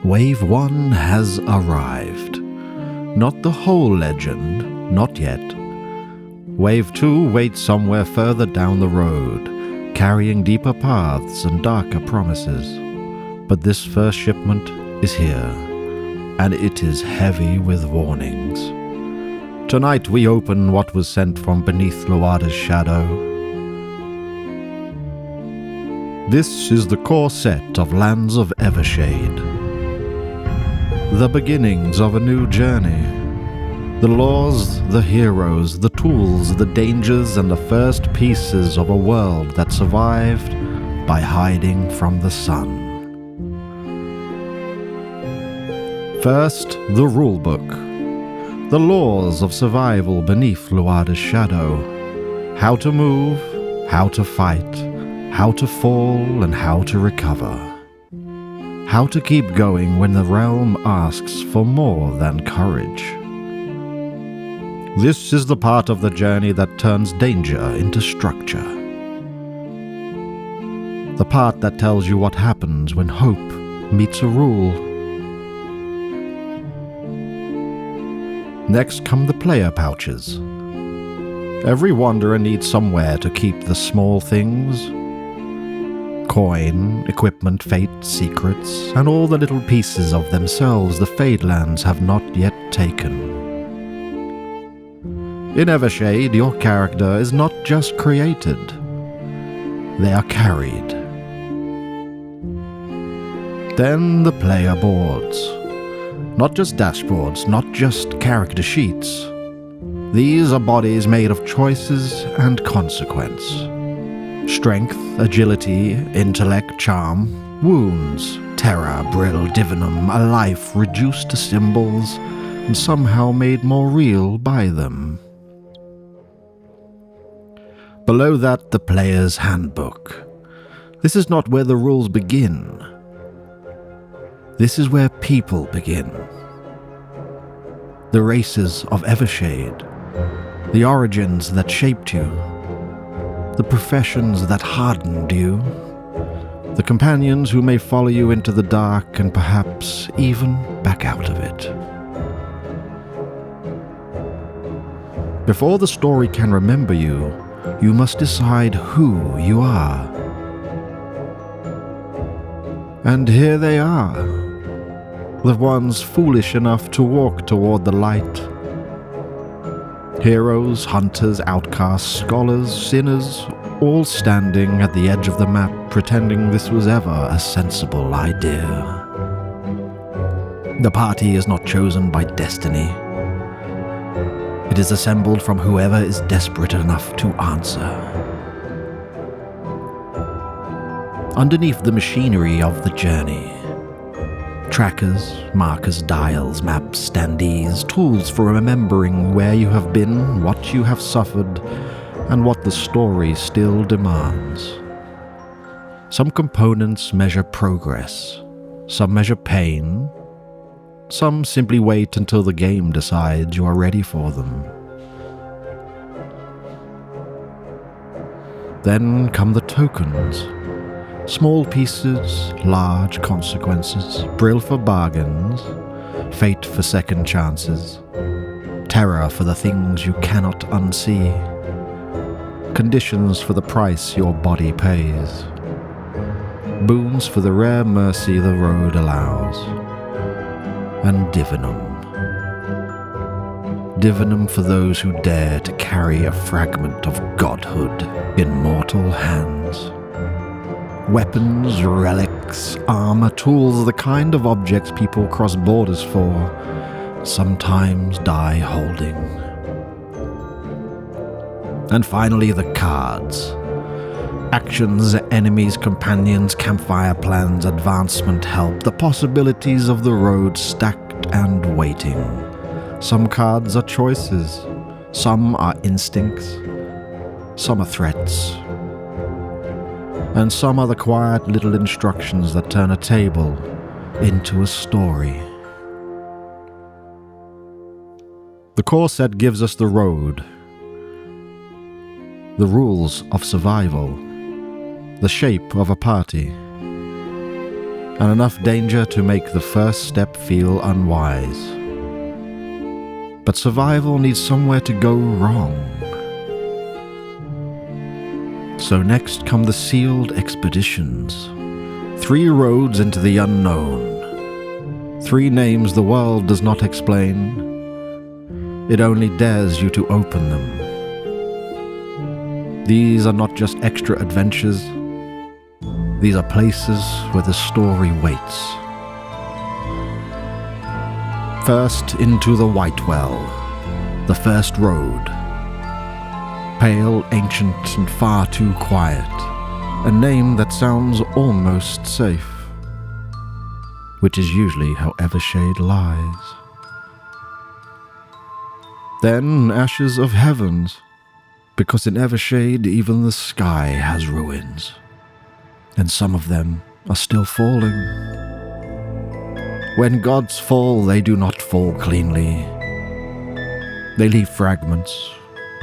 Wave 1 has arrived. Not the whole legend, not yet. Wave 2 waits somewhere further down the road, carrying deeper paths and darker promises. But this first shipment is here, and it is heavy with warnings. Tonight we open what was sent from beneath Luada's shadow. This is the core set of Lands of Evershade. The beginnings of a new journey. The laws, the heroes, the tools, the dangers, and the first pieces of a world that survived by hiding from the sun. First, the rulebook. The laws of survival beneath Luada's shadow. How to move, how to fight, how to fall, and how to recover. How to keep going when the realm asks for more than courage. This is the part of the journey that turns danger into structure. The part that tells you what happens when hope meets a rule. Next come the player pouches. Every wanderer needs somewhere to keep the small things. Coin, equipment, fate, secrets, and all the little pieces of themselves the Fadelands have not yet taken. In Evershade, your character is not just created. They are carried. Then the player boards. Not just dashboards, not just character sheets. These are bodies made of choices and consequence. Strength, agility, intellect, charm, wounds, terror, brill, divinum, a life reduced to symbols and somehow made more real by them. Below that, the player's handbook. This is not where the rules begin. This is where people begin. The races of Evershade, the origins that shaped you, the professions that hardened you, the companions who may follow you into the dark and perhaps even back out of it. Before the story can remember you, you must decide who you are. And here they are. The ones foolish enough to walk toward the light. Heroes, hunters, outcasts, scholars, sinners, all standing at the edge of the map pretending this was ever a sensible idea. The party is not chosen by destiny. It is assembled from whoever is desperate enough to answer. Underneath the machinery of the journey, trackers, markers, dials, maps, standees, tools for remembering where you have been, what you have suffered, and what the story still demands. Some components measure progress, some measure pain, some simply wait until the game decides you are ready for them. Then come the tokens. Small pieces, large consequences, brill for bargains, fate for second chances, terror for the things you cannot unsee, conditions for the price your body pays, boons for the rare mercy the road allows, and divinum. Divinum for those who dare to carry a fragment of godhood in mortal hands. Weapons, relics, armor, tools, the kind of objects people cross borders for, sometimes die holding. And finally, the cards. Actions, enemies, companions, campfire plans, advancement, help, the possibilities of the road stacked and waiting. Some cards are choices, some are instincts, some are threats, and some are the quiet little instructions that turn a table into a story. The core set gives us the road, the rules of survival, the shape of a party. and enough danger to make the first step feel unwise. But survival needs somewhere to go wrong. So next come the sealed expeditions. 3 roads into the unknown. 3 names the world does not explain. It only dares you to open them. These are not just extra adventures. These are places where the story waits. First into the Whitewell, the first road. Pale, ancient, and far too quiet. A name that sounds almost safe, which is usually how Evershade lies. Then Ashes of Heavens, because in Evershade even the sky has ruins, and some of them are still falling. When gods fall, they do not fall cleanly. They leave fragments,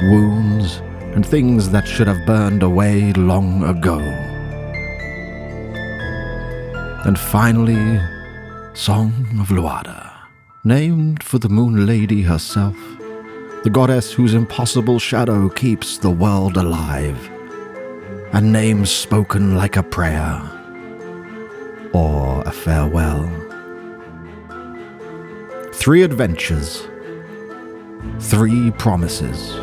wounds, and things that should have burned away long ago. And finally, Song of Luada, named for the Moon Lady herself, the goddess whose impossible shadow keeps the world alive, and names spoken like a prayer or a farewell. 3 adventures, 3 promises,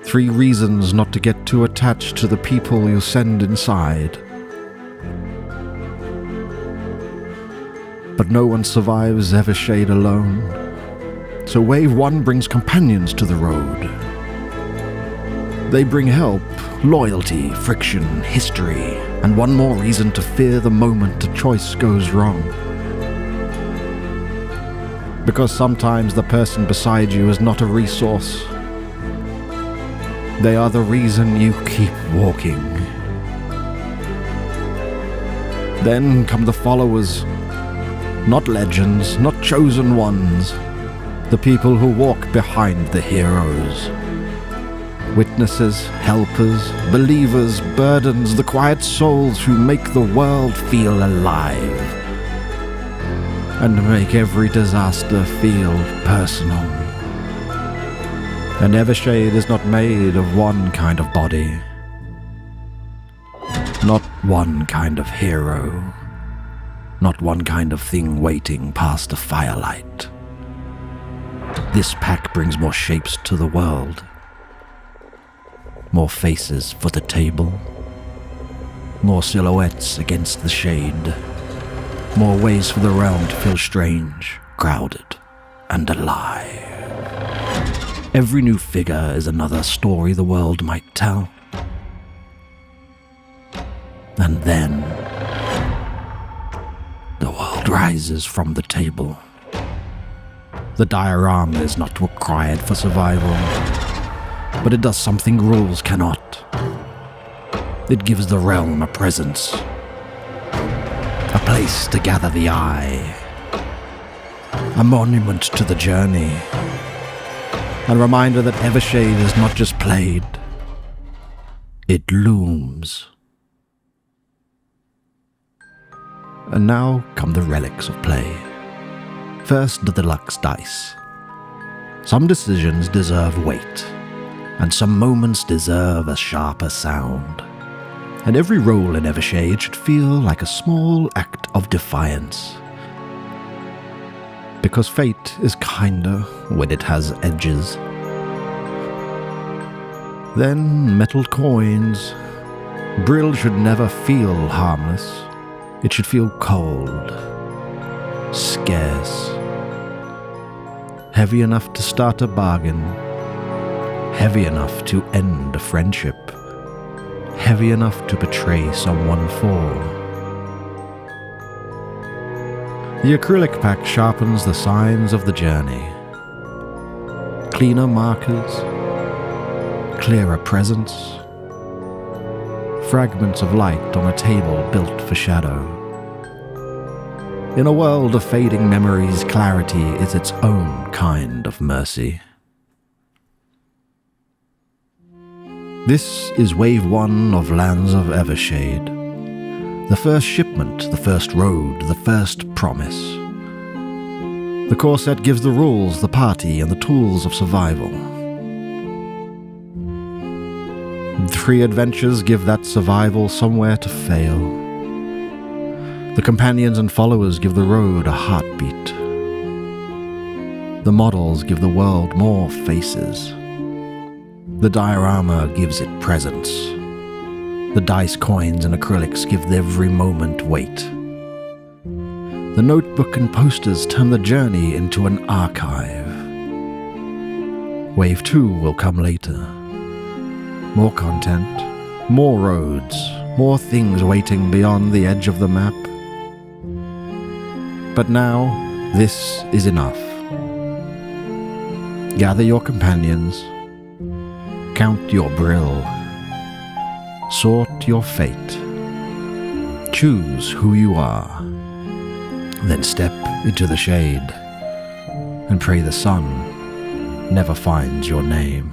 3 reasons not to get too attached to the people you send inside. But no one survives Evershade alone, so Wave 1 brings companions to the road. They bring help, loyalty, friction, history, and one more reason to fear the moment a choice goes wrong. Because sometimes the person beside you is not a resource. They are the reason you keep walking. Then come the followers. Not legends, not chosen ones. The people who walk behind the heroes. Witnesses, helpers, believers, burdens, the quiet souls who make the world feel alive. And make every disaster feel personal. And Evershade is not made of one kind of body. Not one kind of hero. Not one kind of thing waiting past a firelight. This pack brings more shapes to the world. More faces for the table. More silhouettes against the shade. More ways for the realm to feel strange, crowded, and alive. Every new figure is another story the world might tell. And then the world rises from the table. The diorama is not required for survival, but it does something rules cannot. It gives the realm a presence, a place to gather the eye, a monument to the journey, a reminder that Evershade is not just played, it looms. And now come the relics of play. First, the deluxe dice. Some decisions deserve weight, and some moments deserve a sharper sound. And every roll in Evershade should feel like a small act of defiance. Because fate is kinder when it has edges. Then metal coins. Brill should never feel harmless. It should feel cold, scarce, heavy enough to start a bargain, heavy enough to end a friendship, heavy enough to betray someone for. The acrylic pack sharpens the signs of the journey. Cleaner markers, clearer presence, fragments of light on a table built for shadow. In a world of fading memories, clarity is its own kind of mercy. This is Wave 1 of Lands of Evershade. The first shipment, the first road, the first promise. The core set gives the rules, the party, and the tools of survival. 3 adventures give that survival somewhere to fail. The companions and followers give the road a heartbeat. The models give the world more faces. The diorama gives it presence. The dice, coins, and acrylics give every moment weight. The notebook and posters turn the journey into an archive. Wave 2 will come later. More content, more roads, more things waiting beyond the edge of the map. But now, this is enough. Gather your companions, count your brill, sort your fate, choose who you are, then step into the shade and pray the sun never finds your name.